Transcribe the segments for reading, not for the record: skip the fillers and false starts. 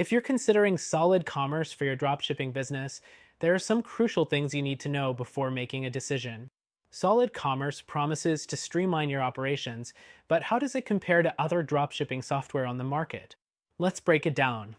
If you're considering solid commerce for your dropshipping business, there are some crucial things you need to know before making a decision. Solid commerce promises to streamline your operations, but how does it compare to other dropshipping software on the market? Let's break it down.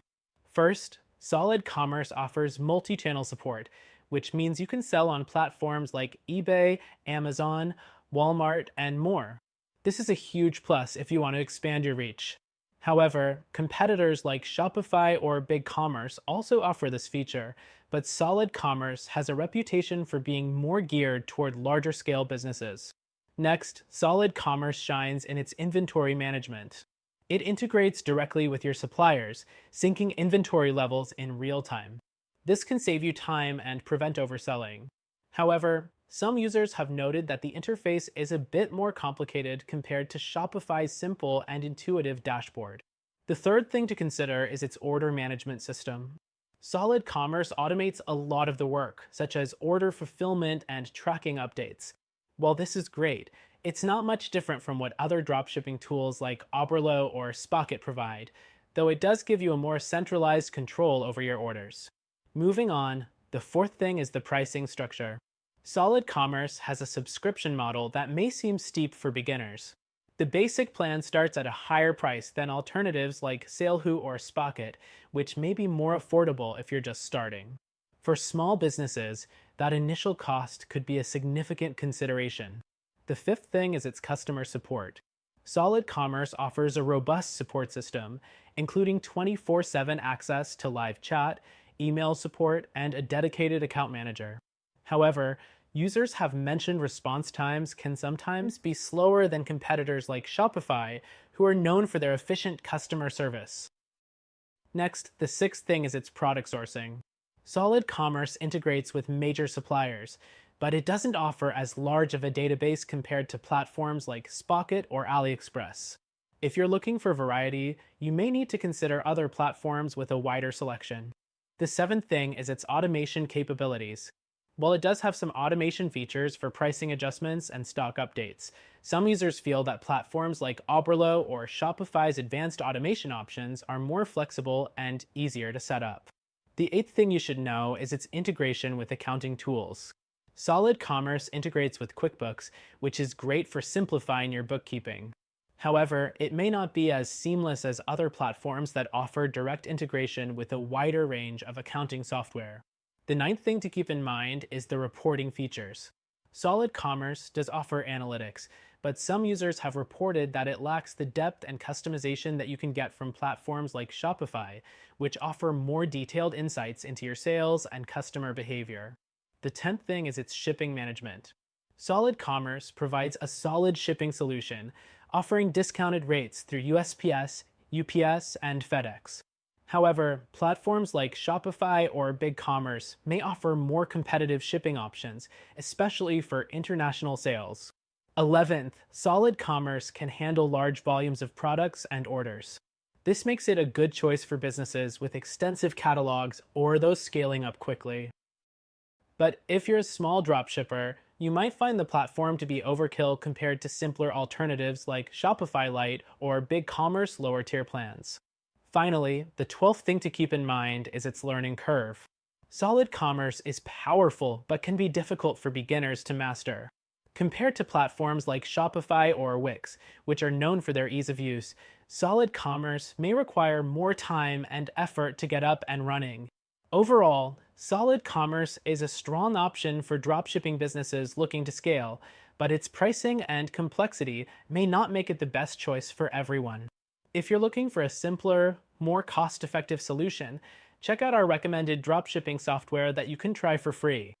First, Solid Commerce offers multi channel support, which means you can sell on platforms like eBay, Amazon, Walmart, and more. This is a huge plus if you want to expand your reach. However, competitors like Shopify or BigCommerce also offer this feature, but Solid Commerce has a reputation for being more geared toward larger scale businesses. Next, Solid Commerce shines in its inventory management. It integrates directly with your suppliers, syncing inventory levels in real time. This can save you time and prevent overselling. However, some users have noted that the interface is a bit more complicated compared to Shopify's simple and intuitive dashboard. The third thing to consider is its order management system. Solid Commerce automates a lot of the work, such as order fulfillment and tracking updates. While this is great, it's not much different from what other dropshipping tools like Oberlo or Spocket provide, though it does give you a more centralized control over your orders. Moving on, the fourth thing is the pricing structure. Solid Commerce has a subscription model that may seem steep for beginners. The basic plan starts at a higher price than alternatives like Salehu or Spocket, which may be more affordable if you're just starting. For small businesses, that initial cost could be a significant consideration. The fifth thing is its customer support. Solid Commerce offers a robust support system, including 24/7 access to live chat, email support, and a dedicated account manager. However, users have mentioned response times can sometimes be slower than competitors like Shopify, who are known for their efficient customer service. Next, the sixth thing is its product sourcing. Solid Commerce integrates with major suppliers, but it doesn't offer as large of a database compared to platforms like Spocket or AliExpress. If you're looking for variety, you may need to consider other platforms with a wider selection. The seventh thing is its automation capabilities. While it does have some automation features for pricing adjustments and stock updates, some users feel that platforms like Oberlo or Shopify's advanced automation options are more flexible and easier to set up. The eighth thing you should know is its integration with accounting tools. Solid Commerce integrates with QuickBooks, which is great for simplifying your bookkeeping. However, it may not be as seamless as other platforms that offer direct integration with a wider range of accounting software. The ninth thing to keep in mind is the reporting features. Solid Commerce does offer analytics, but some users have reported that it lacks the depth and customization that you can get from platforms like Shopify, which offer more detailed insights into your sales and customer behavior. The 10th thing is its shipping management. Solid Commerce provides a solid shipping solution, offering discounted rates through USPS, UPS, and FedEx. However, platforms like Shopify or BigCommerce may offer more competitive shipping options, especially for international sales. 11th, Solid Commerce can handle large volumes of products and orders. This makes it a good choice for businesses with extensive catalogs or those scaling up quickly. But if you're a small dropshipper, you might find the platform to be overkill compared to simpler alternatives like Shopify Lite or BigCommerce lower tier plans. Finally, the 12th thing to keep in mind is its learning curve. Solid Commerce is powerful but can be difficult for beginners to master. Compared to platforms like Shopify or Wix, which are known for their ease of use, Solid Commerce may require more time and effort to get up and running. Overall, Solid Commerce is a strong option for dropshipping businesses looking to scale, but its pricing and complexity may not make it the best choice for everyone. If you're looking for a simpler, more cost-effective solution, check out our recommended dropshipping software that you can try for free.